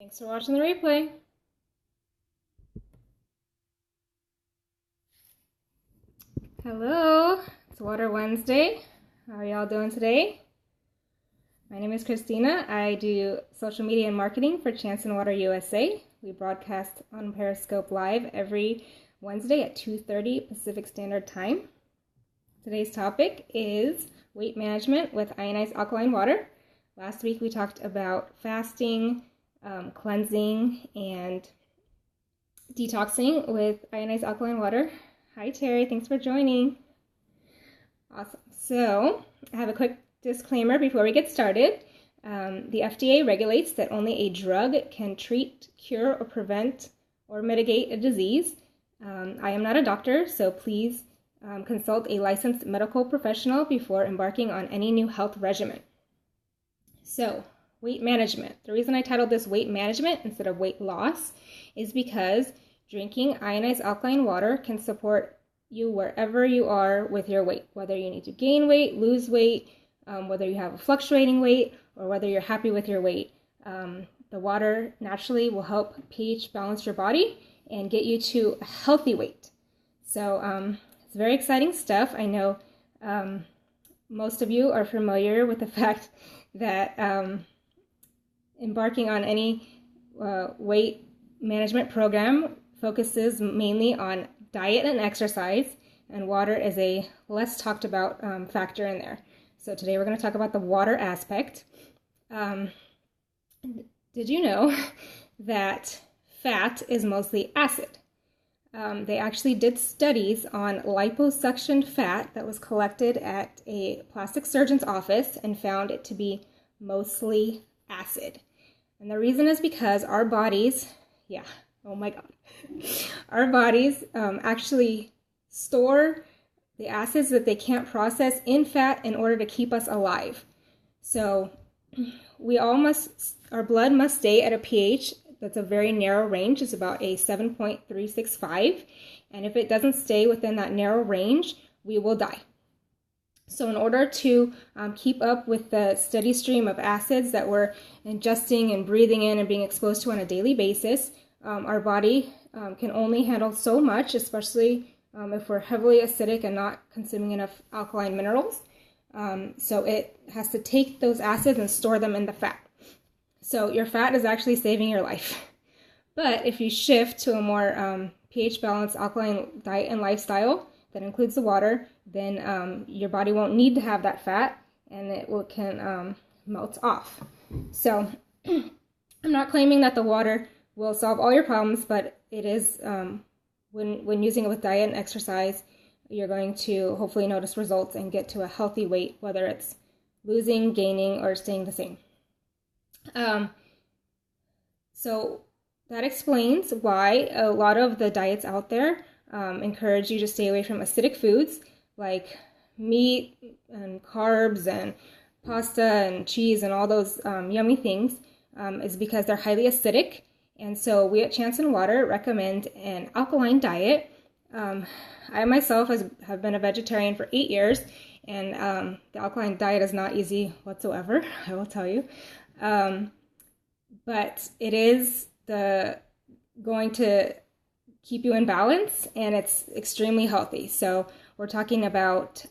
Thanks for watching the replay. Hello, it's Water Wednesday. How are y'all doing today? My name is Christina. I do social media and marketing for Chanson Water USA. We broadcast on Periscope Live every Wednesday at 2:30 Pacific Standard Time. Today's topic is weight management with ionized alkaline water. Last week we talked about fasting, cleansing, and detoxing with ionized alkaline water. Hi Terry, thanks for joining. Awesome. So I have a quick disclaimer before we get started. The FDA regulates that only a drug can treat, cure, or prevent or mitigate a disease. I am not a doctor, so please consult a licensed medical professional before embarking on any new health regimen. So, weight management. The reason I titled this weight management instead of weight loss is because drinking ionized alkaline water can support you wherever you are with your weight, whether you need to gain weight, lose weight, whether you have a fluctuating weight, or whether you're happy with your weight. The water naturally will help pH balance your body and get you to a healthy weight. So it's very exciting stuff. I know most of you are familiar with the fact that embarking on any weight management program focuses mainly on diet and exercise, and water is a less talked about factor in there. So today we're going to talk about the water aspect. Did you know that fat is mostly acid? They actually did studies on liposuction fat that was collected at a plastic surgeon's office and found it to be mostly acid. And the reason is because our bodies, our bodies actually store the acids that they can't process in fat in order to keep us alive. So our blood must stay at a pH that's a very narrow range. It's about a 7.365. And if it doesn't stay within that narrow range, we will die. So in order to keep up with the steady stream of acids that we're ingesting and breathing in and being exposed to on a daily basis, our body can only handle so much, especially if we're heavily acidic and not consuming enough alkaline minerals. So it has to take those acids and store them in the fat. So your fat is actually saving your life. But if you shift to a more pH balanced alkaline diet and lifestyle that includes the water, then your body won't need to have that fat, and it can melt off. So I'm not claiming that the water will solve all your problems, but it is, when using it with diet and exercise, you're going to hopefully notice results and get to a healthy weight, whether it's losing, gaining, or staying the same. So that explains why a lot of the diets out there encourage you to stay away from acidic foods like meat and carbs and pasta and cheese and all those yummy things, is because they're highly acidic. And so we at Chanson Water recommend an alkaline diet. I myself have been a vegetarian for 8 years, and the alkaline diet is not easy whatsoever, I will tell you. But it is going to keep you in balance, and it's extremely healthy. So we're talking about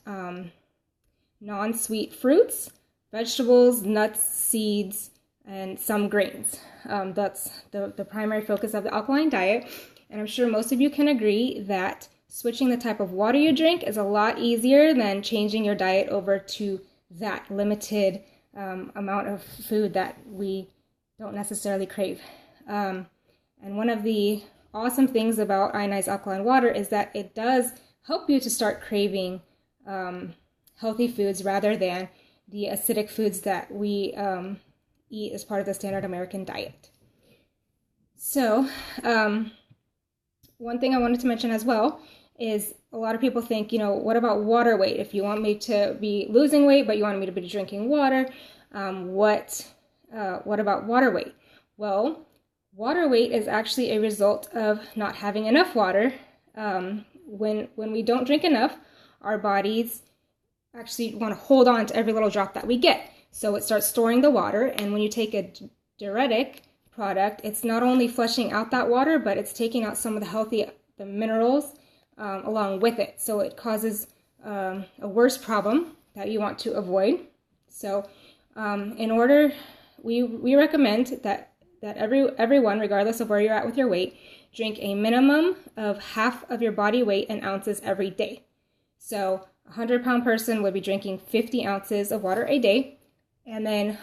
non-sweet fruits, vegetables, nuts, seeds, and some grains. That's the primary focus of the alkaline diet. And I'm sure most of you can agree that switching the type of water you drink is a lot easier than changing your diet over to that limited amount of food that we don't necessarily crave. And one of the awesome things about ionized alkaline water is that it does help you to start craving healthy foods rather than the acidic foods that we eat as part of the standard American diet. So one thing I wanted to mention as well is a lot of people think, what about water weight? If you want me to be losing weight, but you want me to be drinking water, what about water weight? Well, water weight is actually a result of not having enough water. When we don't drink enough, our bodies actually want to hold on to every little drop that we get. So it starts storing the water, and when you take a diuretic, product. It's not only flushing out that water, but it's taking out some of the minerals along with it. So it causes a worse problem that you want to avoid. So we recommend that everyone, regardless of where you're at with your weight, drink a minimum of half of your body weight in ounces every day. So a 100-pound person would be drinking 50 ounces of water a day. And then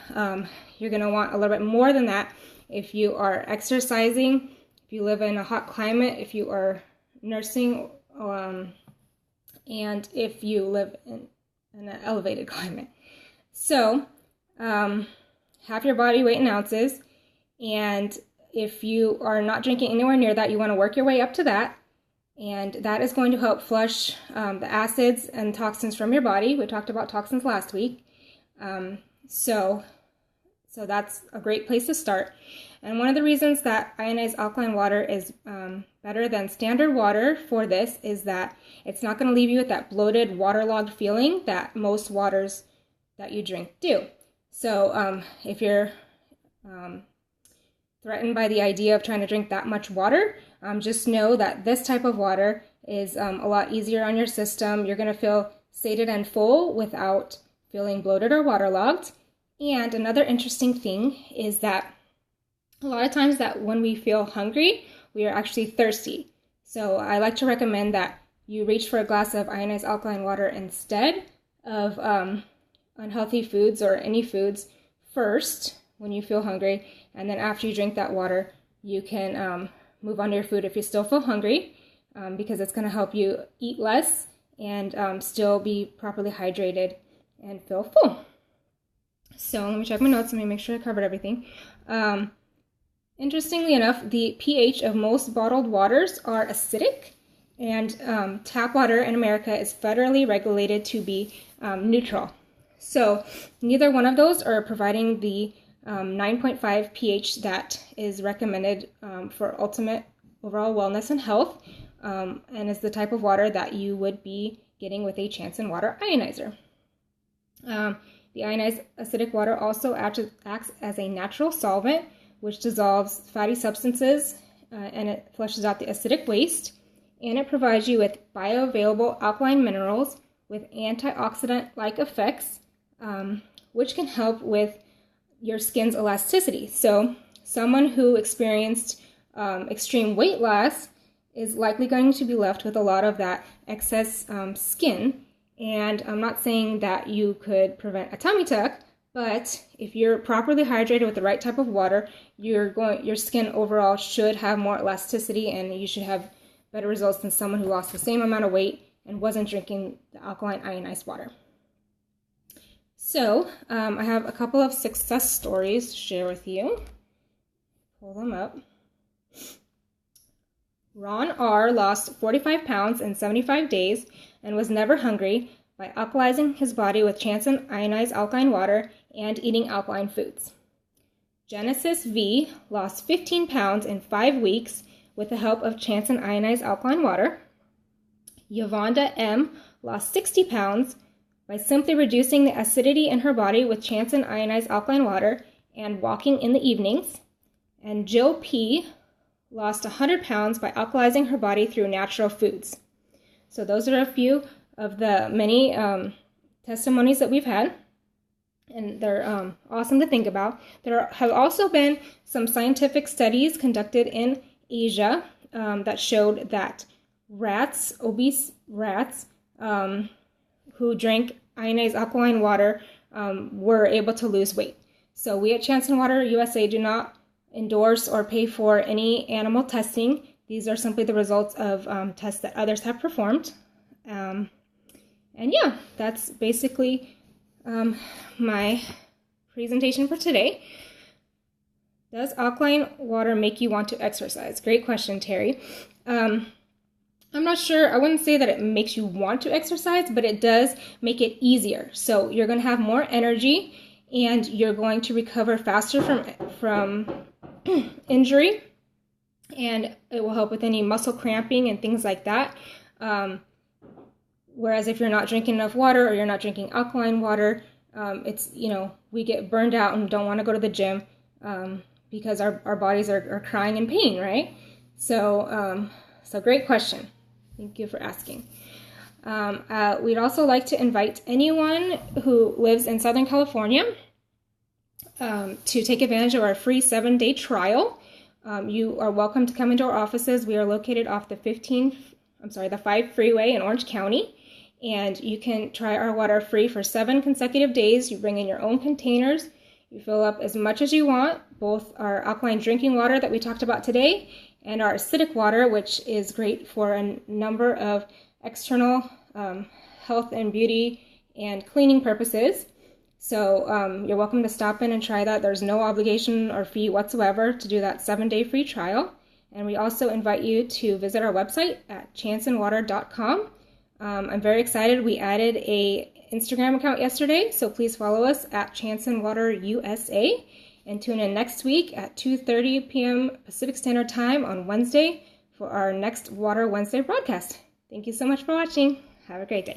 you're going to want a little bit more than that if you are exercising, if you live in a hot climate, if you are nursing, and if you live in an elevated climate. So half your body weight in ounces. And if you are not drinking anywhere near that, you want to work your way up to that. And that is going to help flush the acids and toxins from your body. We talked about toxins last week. So that's a great place to start. And one of the reasons that ionized alkaline water is better than standard water for this is that it's not going to leave you with that bloated, waterlogged feeling that most waters that you drink do. So if you're threatened by the idea of trying to drink that much water, just know that this type of water is a lot easier on your system. You're going to feel sated and full without feeling bloated or waterlogged. And another interesting thing is that a lot of times that when we feel hungry, we are actually thirsty. So I like to recommend that you reach for a glass of ionized alkaline water instead of unhealthy foods or any foods first when you feel hungry. And then after you drink that water, you can move on to your food if you still feel hungry, because it's going to help you eat less and still be properly hydrated and feel full. So let me check my notes. Let me make sure I covered everything. Interestingly enough, the pH of most bottled waters are acidic, and tap water in America is federally regulated to be neutral. So neither one of those are providing the 9.5 pH that is recommended for ultimate overall wellness and health, and is the type of water that you would be getting with a Chanson water ionizer. The ionized acidic water also acts as a natural solvent, which dissolves fatty substances and it flushes out the acidic waste, and it provides you with bioavailable alkaline minerals with antioxidant-like effects, which can help with your skin's elasticity. So someone who experienced extreme weight loss is likely going to be left with a lot of that excess skin. And I'm not saying that you could prevent a tummy tuck, but if you're properly hydrated with the right type of water, your skin overall should have more elasticity, and you should have better results than someone who lost the same amount of weight and wasn't drinking the alkaline ionized water. So I have a couple of success stories to share with you. Pull them up. Ron R. lost 45 pounds in 75 days and was never hungry by alkalizing his body with Chanson ionized alkaline water and eating alkaline foods. Genesis V. lost 15 pounds in 5 weeks with the help of Chanson ionized alkaline water. Yvonda M. lost 60 pounds by simply reducing the acidity in her body with Chanson ionized alkaline water and walking in the evenings. And Jill P. lost 100 pounds by alkalizing her body through natural foods. So those are a few of the many testimonies that we've had, and they're awesome to think about. There have also been some scientific studies conducted in Asia that showed that obese rats who drank ionized alkaline water were able to lose weight. So we at Chanson Water USA do not endorse or pay for any animal testing. These are simply the results of tests that others have performed. And yeah, that's basically my presentation for today. Does alkaline water make you want to exercise? Great question, Terry. I'm not sure. I wouldn't say that it makes you want to exercise, but it does make it easier. So you're going to have more energy, and you're going to recover faster from injury, and it will help with any muscle cramping and things like that. Whereas if you're not drinking enough water or you're not drinking alkaline water, we get burned out and don't want to go to the gym because our bodies are crying in pain, right? So great question. Thank you for asking. We'd also like to invite anyone who lives in Southern California to take advantage of our free 7-day trial. You are welcome to come into our offices. We are located off the 5 freeway in Orange County, and you can try our water free for 7 consecutive days. You bring in your own containers. You fill up as much as you want, both our alkaline drinking water that we talked about today and our acidic water, which is great for a number of external health and beauty and cleaning purposes. So you're welcome to stop in and try that. There's no obligation or fee whatsoever to do that 7-day free trial. And we also invite you to visit our website at chansonwater.com. I'm very excited. We added a Instagram account yesterday, so please follow us at ChansonWaterUSA, and tune in next week at 2:30 p.m. Pacific Standard Time on Wednesday for our next Water Wednesday broadcast. Thank you so much for watching. Have a great day.